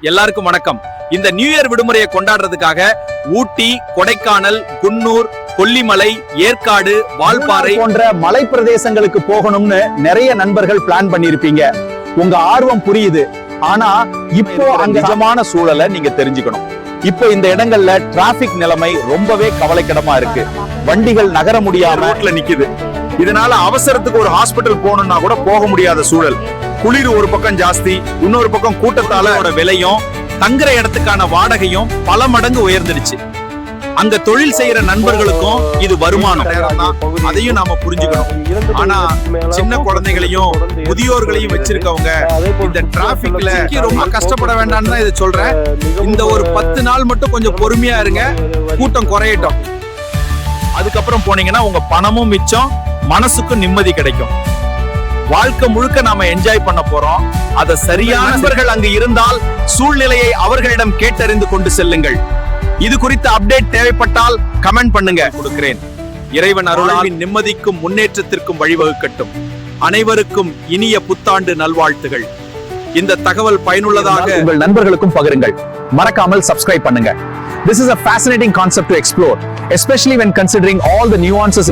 எல்லாருக்கும் வணக்கம். இந்த நியூ இயர் விடுமுறையை கொண்டாடுறதுக்காக ஊட்டி, கொடைக்கானல், குன்னூர், கொல்லிமலை, ஏற்காடு, வால்பாறை போன்ற மலை பிரதேசங்களுக்கு போகணும்னு நிறைய நண்பர்கள் பிளான் பண்ணிருப்பீங்க. உங்க ஆர்வம் புரியுது. ஆனா இப்போ அங்க நிஜமான சூழலை நீங்க தெரிஞ்சுக்கணும். இப்போ இந்த இடங்கள்ல டிராபிக் நிலைமை ரொம்பவே கவலைக்கிடமா இருக்கு. வண்டிகள் நகர முடியாம ரோட்ல நிக்குது. இதனால அவசரத்துக்கு ஒரு ஹாஸ்பிட்டல் போகணும்னா கூட போக முடியாத சூழல். குளிர் ஒரு பக்கம் ஜாஸ்தி, இன்னொரு பக்கம் கூட்டத்தால விலையும் தங்குற இடத்துக்கான வாடகையும் பல மடங்கு உயர்ந்துடுச்சு. அங்க தொழில் செய்யற நண்பர்களுக்கும் இது வருமானம், அதையும் நாம புரிஞ்சுக்கணும். ஆனா சின்ன குழந்தைகளையும் முதியோர்களையும் வச்சிருக்கவங்க இந்த டிராபிக்ல ரொம்ப கஷ்டப்பட வேண்டாம்னு தான் இதை சொல்றேன். இந்த ஒரு 10 நாள் மட்டும் கொஞ்சம் பொறுமையா இருங்க, கூட்டம் குறையட்டும். அதுக்கப்புறம் போனீங்கன்னா உங்க பணமும் மிச்சம், மனசுக்கும் நிம்மதி கிடைக்கும். வாழ்க்கை முழுக்க நாம என்ஜாய் பண்ண போறோம். அத சரியான நண்பர்கள் அங்கு இருந்தால் சூழ்நிலையை அவர்களிடம் கேட்டறிந்து கொண்டு செல்லுங்கள். இது குறித்த அப்டேட் தேவைப்பட்டால் கமெண்ட் பண்ணுங்க, கொடுக்கிறேன். இறைவன் அருளால் நிம்மதிக்கும் முன்னேற்றத்திற்கும் வழிவகுக்கட்டும். அனைவருக்கும் இனிய புத்தாண்டு நல்வாழ்த்துகள். இந்த தகவல் பயனுள்ளதாக உங்கள் நண்பர்களுக்கும் பகிருங்கள். மறக்காமல் சப்ஸ்கிரைப் பண்ணுங்க. This is a fascinating concept to explore, especially when considering all the nuances